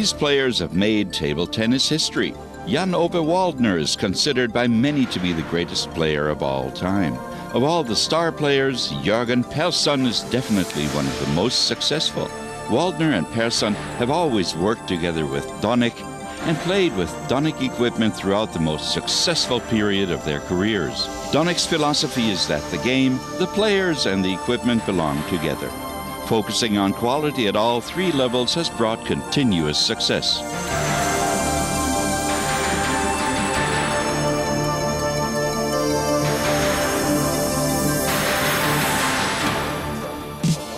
These players have made table tennis history. Yanon-Уве Valdner is considered by many to be the greatest player of all time. Of all the star players, Juergen Persson is definitely one of the most successful. Valdner and Persson have always worked together with Donic and played with Donic equipment throughout the most successful period of their careers. Donic's philosophy is that the game, the players, and the equipment belong together. Focusing on quality at all three levels has brought continuous success.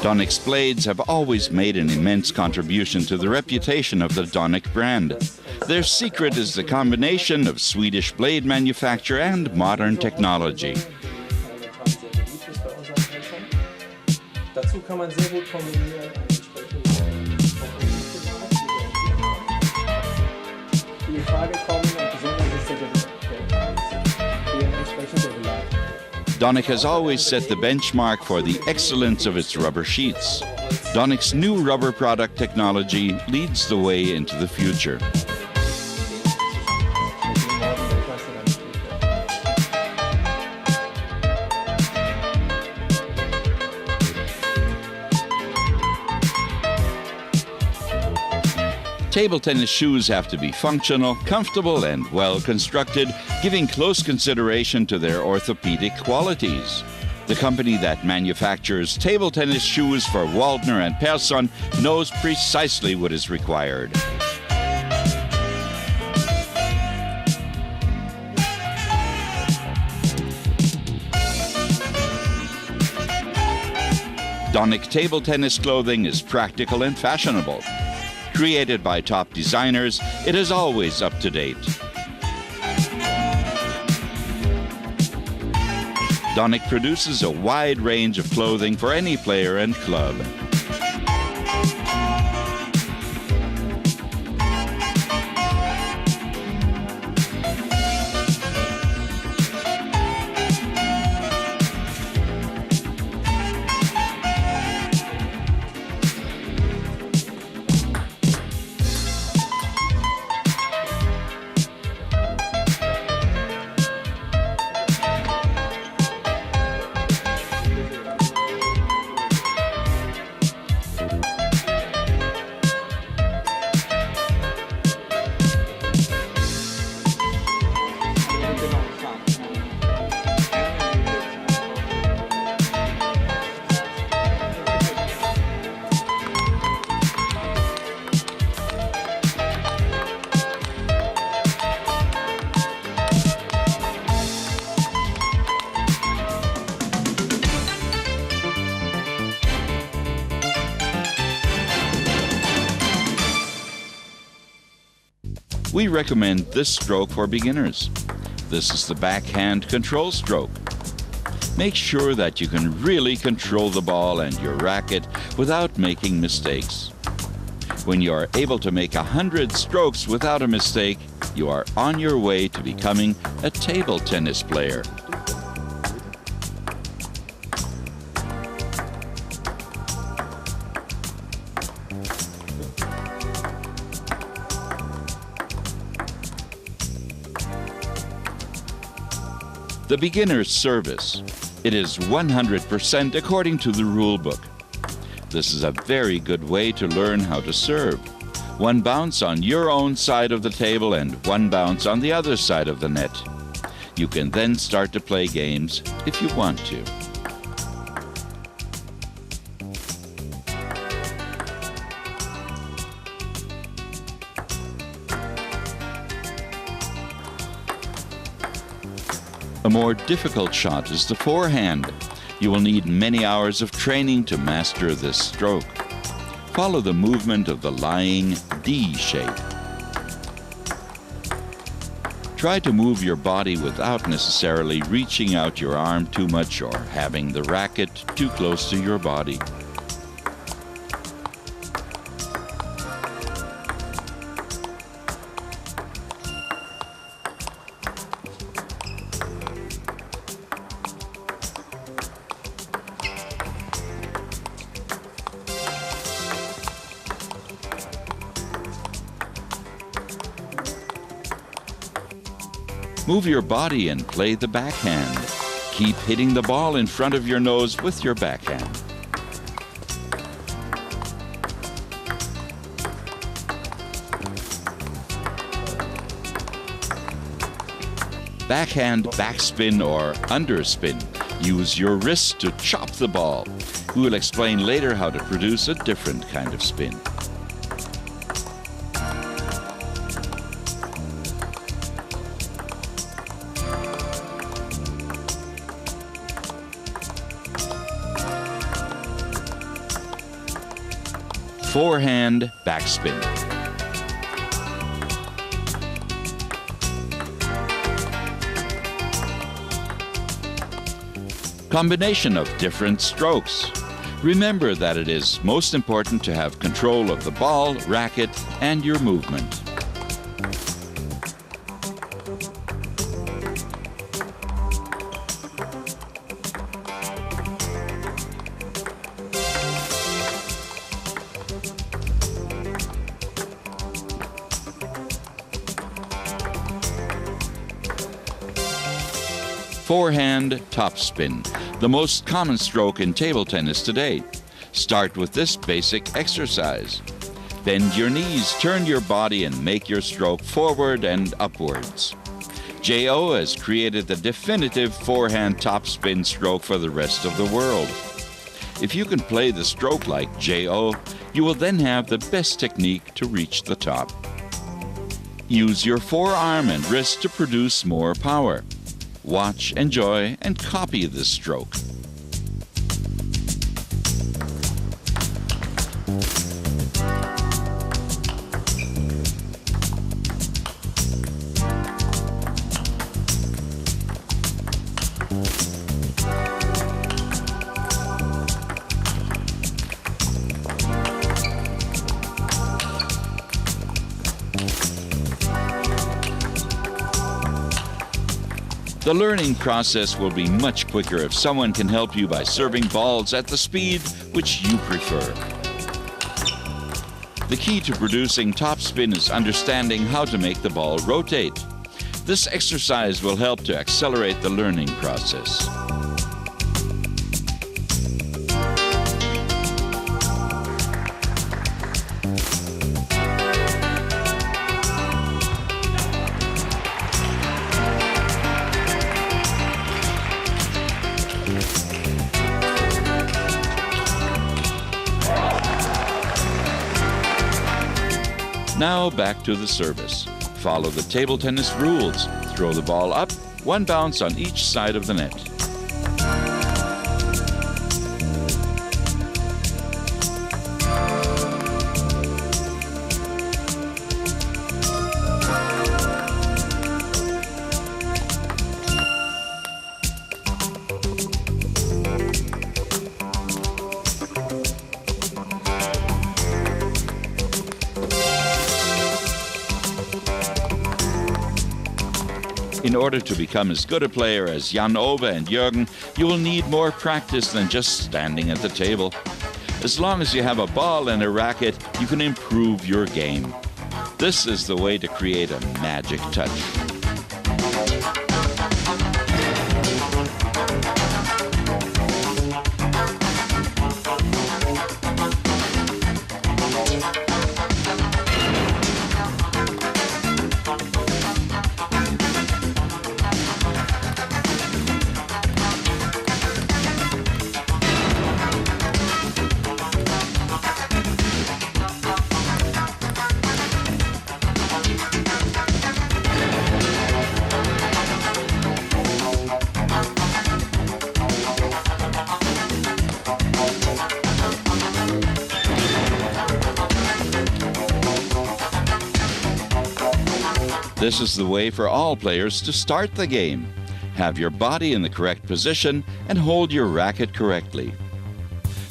Donic's blades have always made an immense contribution to the reputation of the Donic brand. Their secret is the combination of Swedish blade manufacture and modern technology. Dazu kann man sehr gut kombinieren, die Frage kommen und besonders ist der entsprechende Belag. Donic has always set the benchmark for the excellence of its rubber sheets. Donic's new rubber product technology leads the way into the future. Table tennis shoes have to be functional, comfortable, and well constructed, giving close consideration to their orthopedic qualities. The company that manufactures table tennis shoes for Valdner and Persson knows precisely what is required. Donic table tennis clothing is practical and fashionable. Created by top designers, it is always up to date. Donic produces a wide range of clothing for any player and club. We recommend this stroke for beginners. This is the backhand control stroke. Make sure that you can really control the ball and your racket without making mistakes. When you are able to make 100 strokes without a mistake, you are on your way to becoming a table tennis player. The beginner's service. It is 100% according to the rule book. This is a very good way to learn how to serve. One bounce on your own side of the table and one bounce on the other side of the net. You can then start to play games if you want to. A more difficult shot is the forehand. You will need many hours of training to master this stroke. Follow the movement of the lying D shape. Try to move your body without necessarily reaching out your arm too much or having the racket too close to your body. Move your body and play the backhand. Keep hitting the ball in front of your nose with your backhand. Backhand backspin or underspin. Use your wrist to chop the ball. We will explain later how to produce a different kind of spin. Forehand backspin. Combination of different strokes. Remember that it is most important to have control of the ball, racket, and your movement. Forehand topspin, the most common stroke in table tennis today. Start with this basic exercise. Bend your knees, turn your body, and make your stroke forward and upwards. Jo has created the definitive forehand topspin stroke for the rest of the world. If you can play the stroke like Jo, you will then have the best technique to reach the top. Use your forearm and wrist to produce more power. Watch, enjoy, and copy this stroke. The learning process will be much quicker if someone can help you by serving balls at the speed which you prefer. The key to producing topspin is understanding how to make the ball rotate. This exercise will help to accelerate the learning process. Now back to the service. Follow the table tennis rules. Throw the ball up, one bounce on each side of the net. In order to become as good a player as Yanon-Уве and Jürgen, you will need more practice than just standing at the table. As long as you have a ball and a racket, you can improve your game. This is the way to create a magic touch. This is the way for all players to start the game. Have your body in the correct position and hold your racket correctly.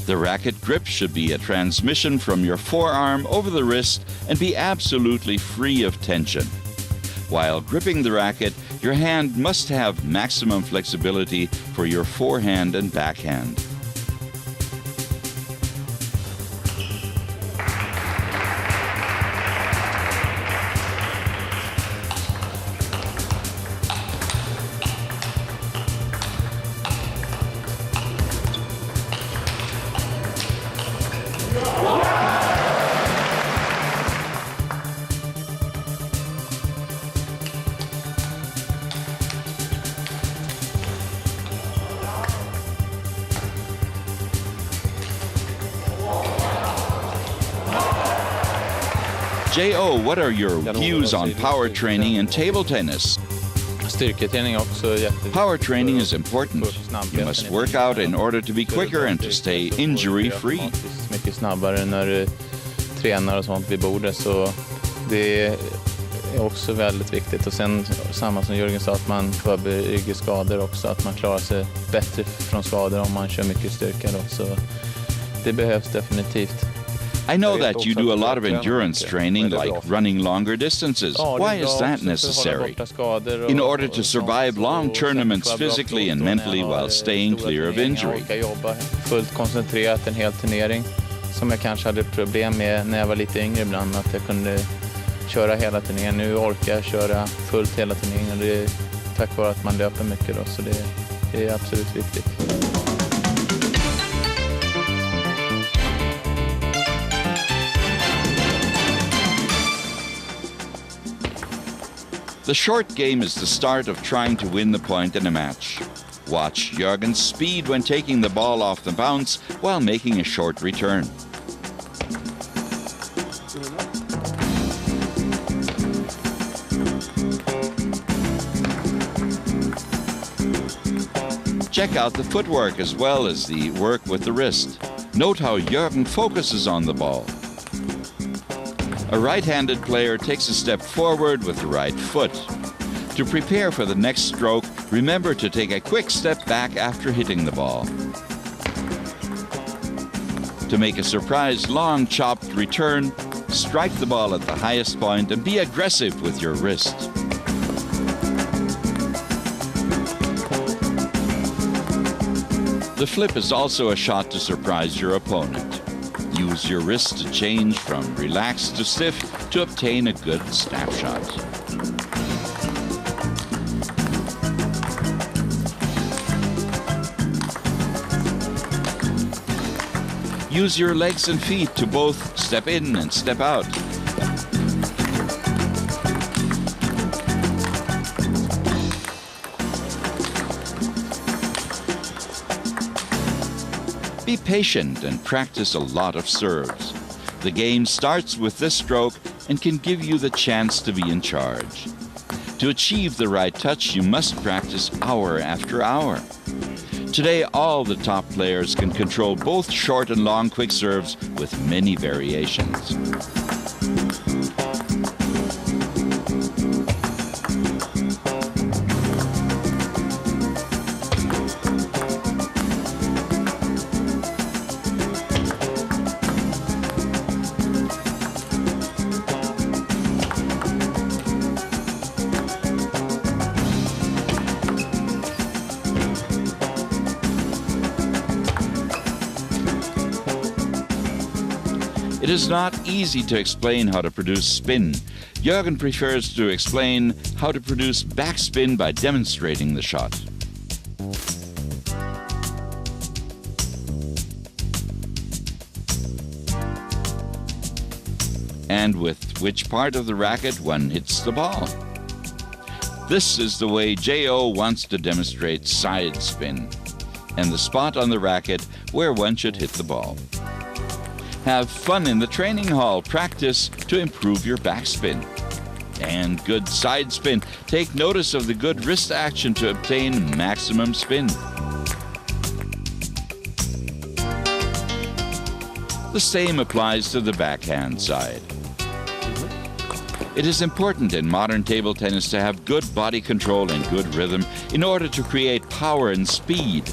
The racket grip should be a transmission from your forearm over the wrist and be absolutely free of tension. While gripping the racket, your hand must have maximum flexibility for your forehand and backhand. J.O., what are your views on power training in table tennis? Power training is important. You must work out in order to be quicker and to stay injury-free. Mycket snabbare när du tränar och sånt vid bordet, så det är också väldigt viktigt. Och sen samma som Jürgen sa, att man förebygger skador också, att man klarar sig bättre från skador om man kör mycket styrka då, så det behövs definitivt. I know that you do a lot of endurance training, like running longer distances. Why is that necessary? In order to survive long tournaments physically and mentally while staying clear of injury. Jag jobbar fullt koncentrerat en hel turnering, som jag kanske hade problem med när jag var lite yngre ibland, att jag kunde köra hela turneringen. Nu orkar jag köra fullt hela turneringen, och det är tack vare att man löper mycket då, så det är absolut viktigt. The short game is the start of trying to win the point in a match. Watch Jürgen's speed when taking the ball off the bounce while making a short return. Check out the footwork as well as the work with the wrist. Note how Jürgen focuses on the ball. A right-handed player takes a step forward with the right foot. To prepare for the next stroke, remember to take a quick step back after hitting the ball. To make a surprise long chopped return, strike the ball at the highest point and be aggressive with your wrist. The flip is also a shot to surprise your opponent. Use your wrist to change from relaxed to stiff to obtain a good snapshot. Use your legs and feet to both step in and step out. Be patient and practice a lot of serves. The game starts with this stroke and can give you the chance to be in charge. To achieve the right touch, you must practice hour after hour. Today, all the top players can control both short and long quick serves with many variations. It is not easy to explain how to produce spin. Jürgen prefers to explain how to produce backspin by demonstrating the shot. And with which part of the racket one hits the ball. This is the way J.O. wants to demonstrate side spin, and the spot on the racket where one should hit the ball. Have fun in the training hall. Practice to improve your backspin. And good side spin. Take notice of the good wrist action to obtain maximum spin. The same applies to the backhand side. It is important in modern table tennis to have good body control and good rhythm in order to create power and speed.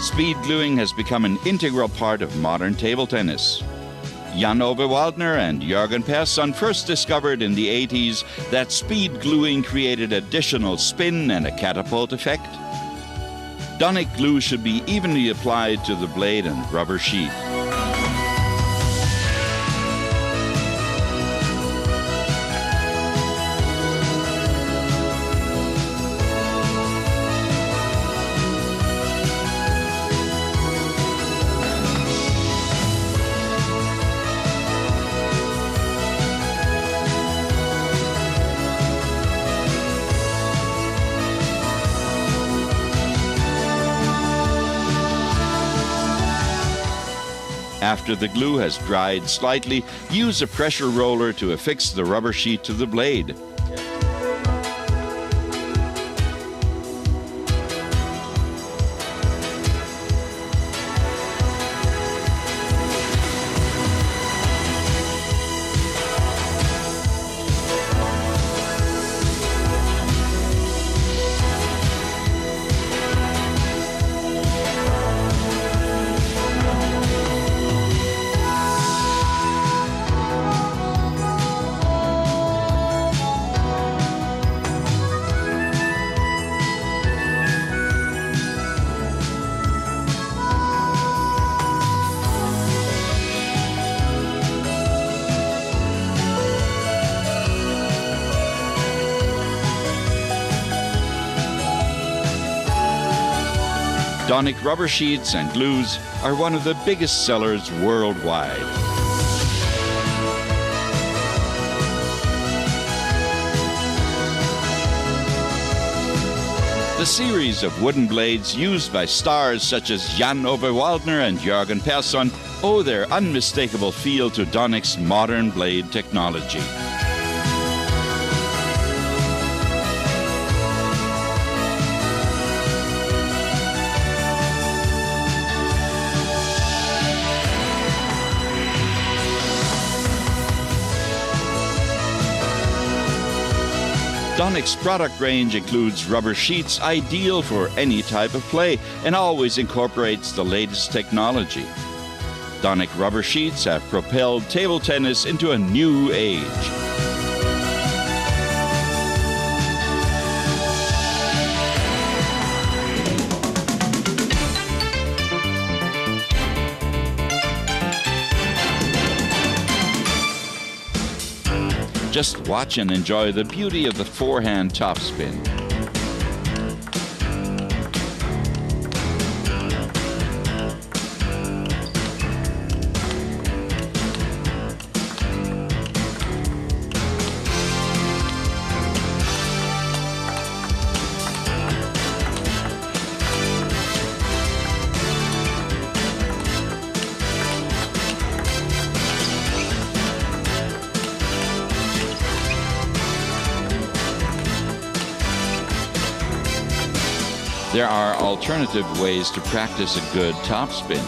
Speed gluing has become an integral part of modern table tennis. Yanon-Уве Вальднером and Юrgen Persson first discovered in the 80s that speed gluing created additional spin and a catapult effect. Donic glue should be evenly applied to the blade and rubber sheet. After the glue has dried slightly, use a pressure roller to affix the rubber sheet to the blade. Donic rubber sheets and glues are one of the biggest sellers worldwide. The series of wooden blades used by stars such as Yanon-Уве Вальднером and Юrgen Persson owe their unmistakable feel to Donic's modern blade technology. Donic's product range includes rubber sheets ideal for any type of play and always incorporates the latest technology. Donic rubber sheets have propelled table tennis into a new age. Just watch and enjoy the beauty of the forehand topspin. There are alternative ways to practice a good topspin.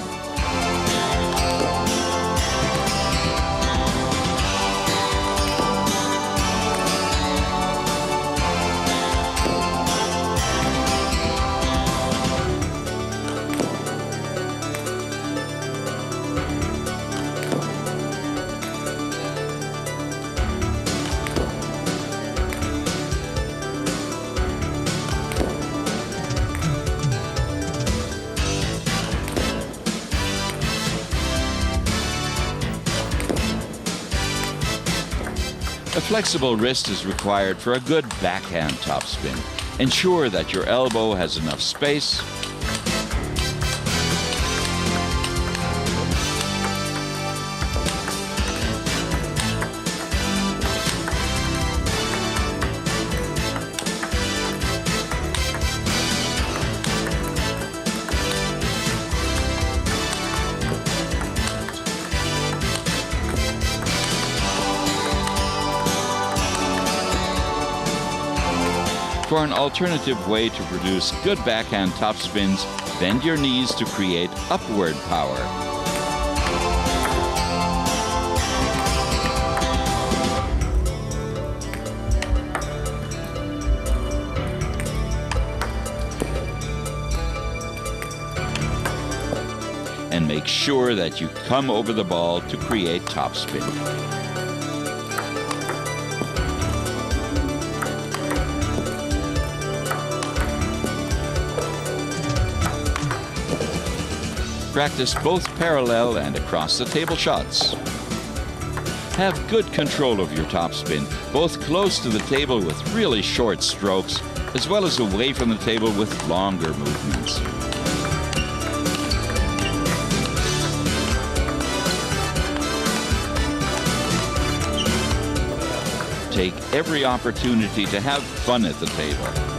A flexible wrist is required for a good backhand topspin. Ensure that your elbow has enough space. For an alternative way to produce good backhand topspins, bend your knees to create upward power. make sure that you come over the ball to create topspin. Practice both parallel and across the table shots. Have good control of your topspin, both close to the table with really short strokes, as well as away from the table with longer movements. Take every opportunity to have fun at the table.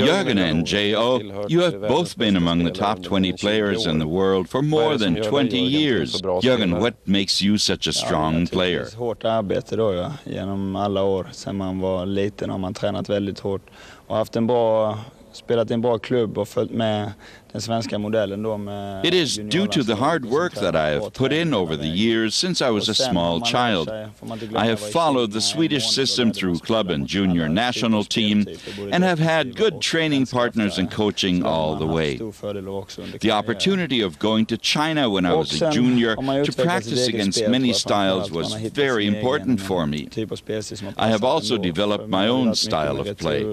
Jürgen and J.O., you have both been among the top 20 players in the world for more than 20 years. Jürgen, what makes you such a strong player? Hårt arbete då, ja. Genom alla år sedan man var liten har man tränat väldigt hårt och haft spelat i en bra klubb och följt med den svenska modellen då med. It is due to the hard work that I have put in over the years since I was a small child. I have followed the Swedish system through club and junior national team and have had good training partners and coaching all the way. The opportunity of going to China when I was a junior to practice against many styles was very important for me. I have also developed my own style of play.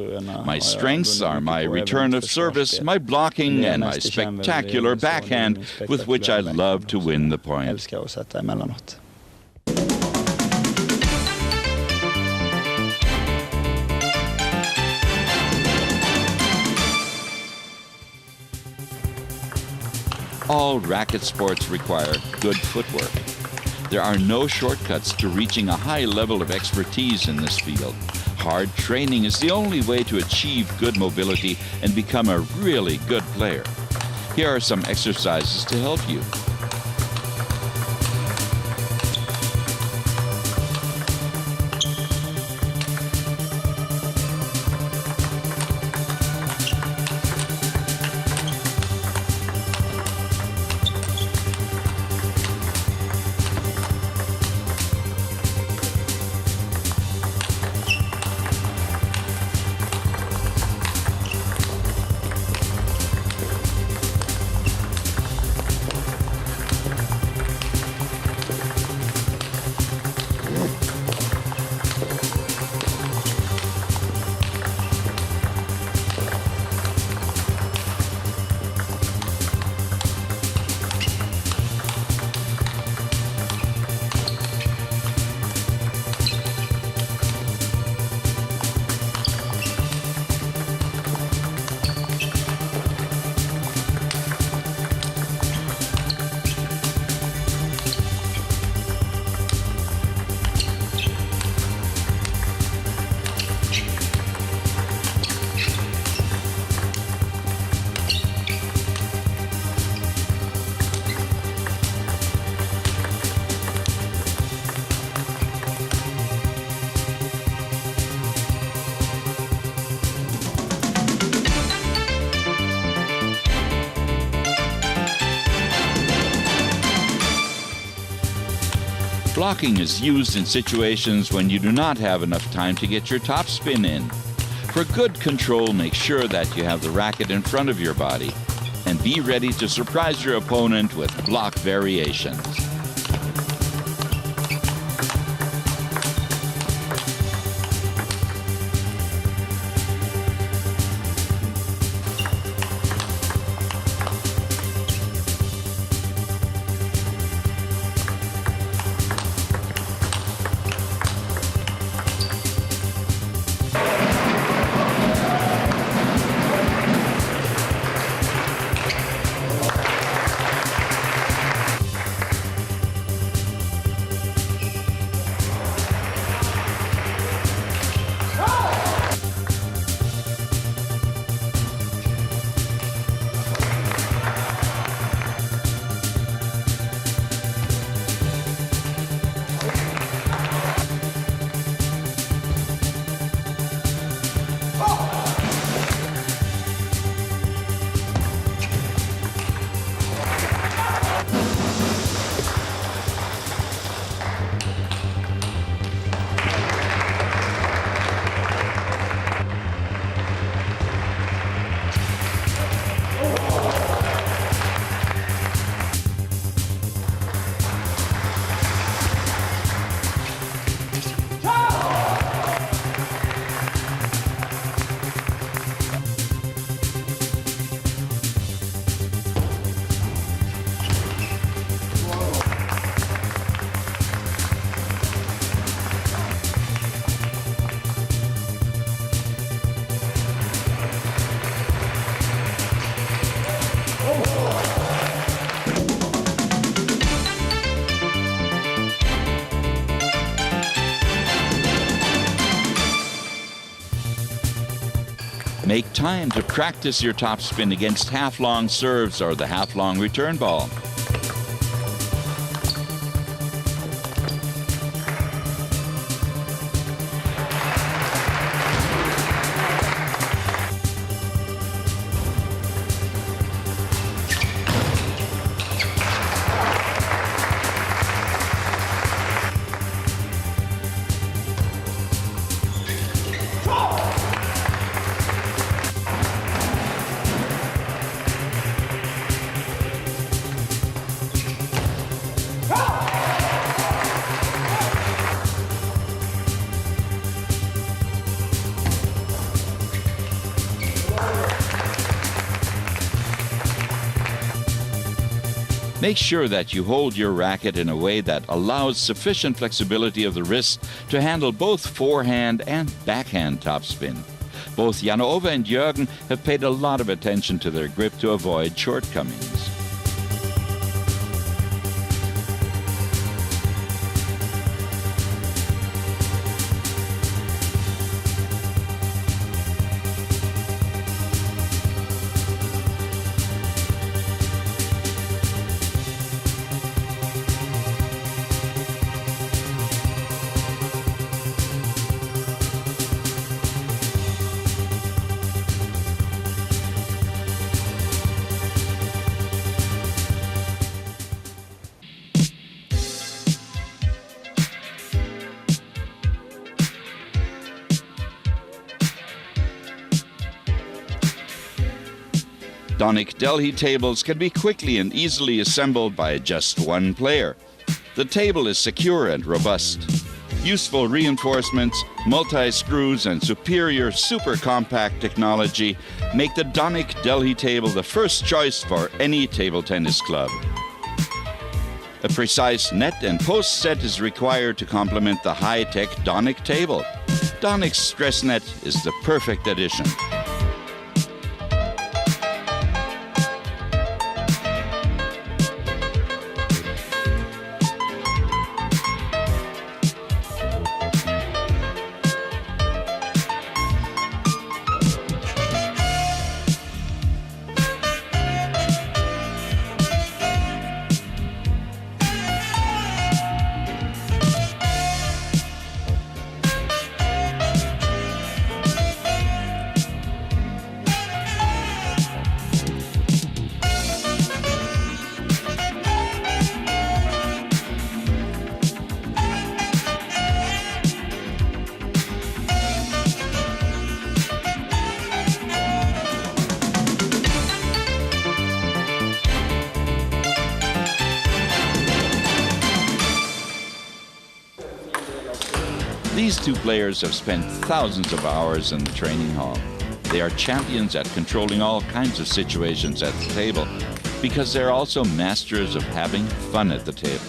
My strengths are my return of service, my blocking, and my spectacular backhand with which I love to win the point. All racket sports require good footwork. There are no shortcuts to reaching a high level of expertise in this field. Hard training is the only way to achieve good mobility and become a really good player. Here are some exercises to help you. Blocking is used in situations when you do not have enough time to get your topspin in. For good control, make sure that you have the racket in front of your body and be ready to surprise your opponent with block variations. Make time to practice your topspin against half-long serves or the half-long return ball. Make sure that you hold your racket in a way that allows sufficient flexibility of the wrist to handle both forehand and backhand topspin. Both Yanon-Уве and Jürgen have paid a lot of attention to their grip to avoid shortcomings. Donic Delhi tables can be quickly and easily assembled by just one player. The table is secure and robust. Useful reinforcements, multi-screws, and superior super compact technology make the Donic Delhi table the first choice for any table tennis club. A precise net and post set is required to complement the high-tech Donic table. Donic's stress net is the perfect addition. These two players have spent thousands of hours in the training hall. They are champions at controlling all kinds of situations at the table because they're also masters of having fun at the table.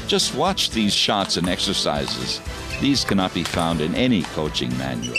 Just watch these shots and exercises. These cannot be found in any coaching manual.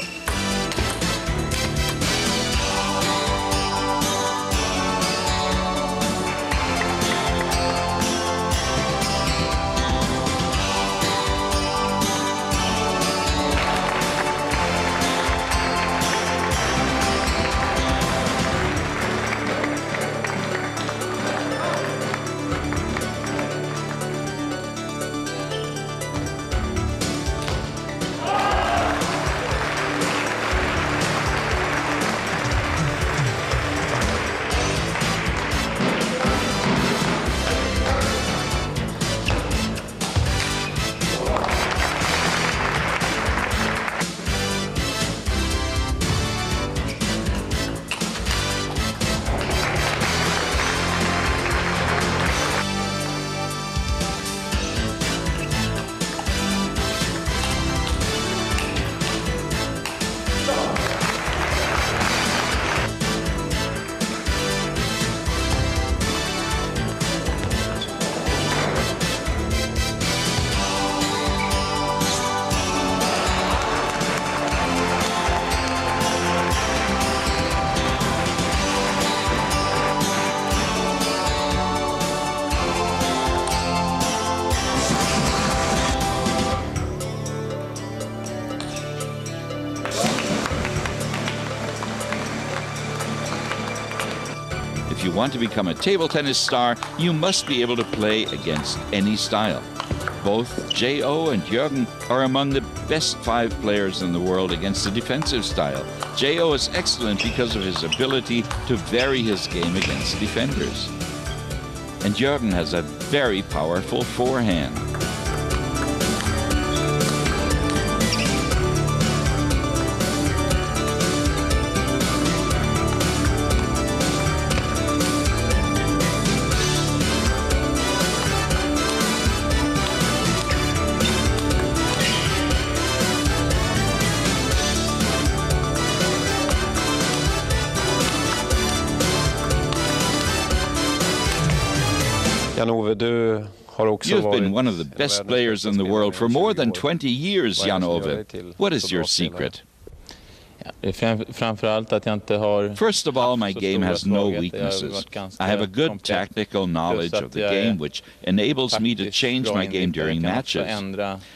If you want to become a table tennis star, you must be able to play against any style. Both J.O. and Jürgen are among the best 5 players in the world against the defensive style. J.O. is excellent because of his ability to vary his game against defenders. And Jürgen has a very powerful forehand. Janon-Уве, You've been one of the best players in the world for more than 20 years, Janon-Увe. What is your secret? First of all, my game has no weaknesses. I have a good tactical knowledge of the game, which enables me to change my game during matches.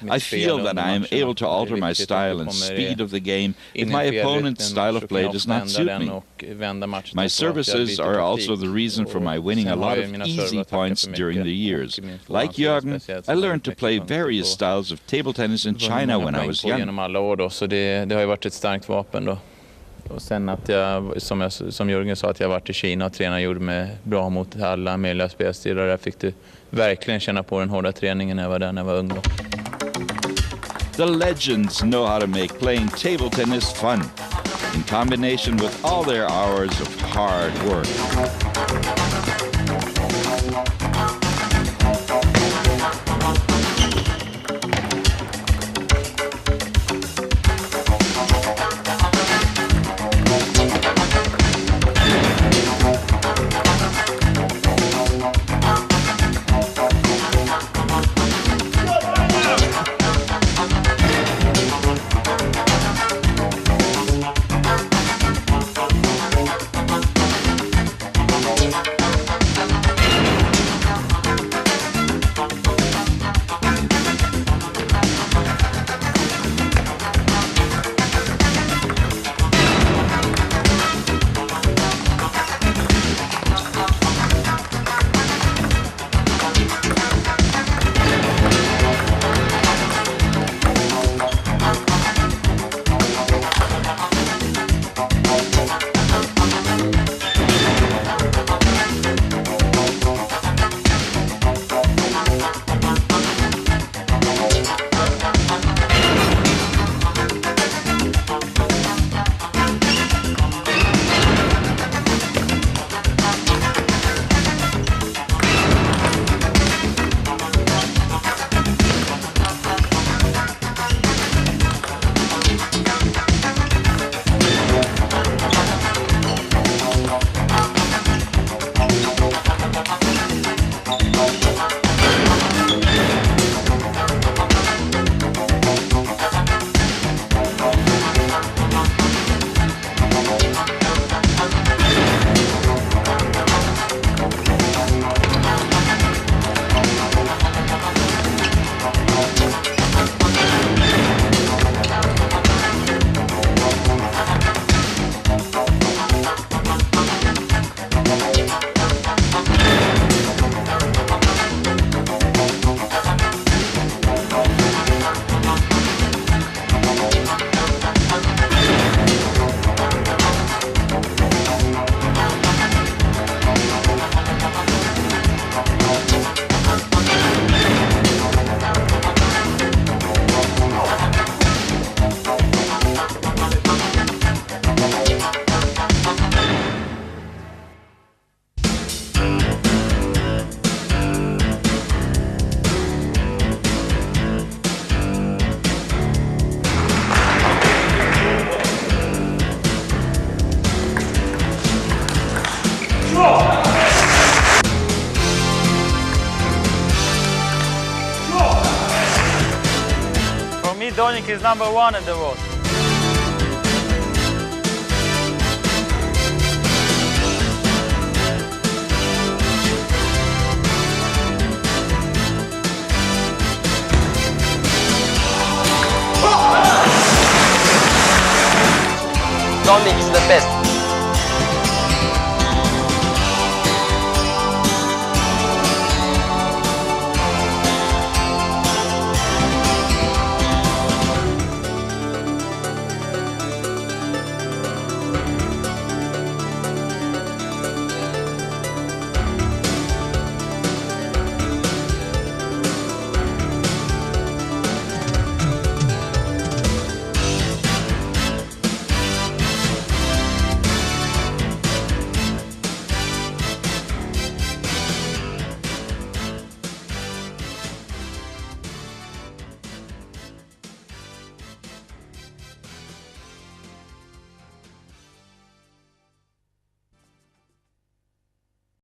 I feel that I am able to alter my style and speed of the game if my opponent's style of play does not suit me. My services are also the reason for my winning a lot of easy points during the years. Like Jürgen, I learned to play various styles of table tennis in China when I was young. Och sen att jag, som Jürgen sa, att jag varit i Kina och tränade gjorde mig bra mot alla möjliga spelstilar. Jag fick verkligen känna på den hårda träningen när jag var där när jag var ung. The legends know how to make playing table tennis fun, in combination with all their hours of hard work. For me, Donic is #1 in the world.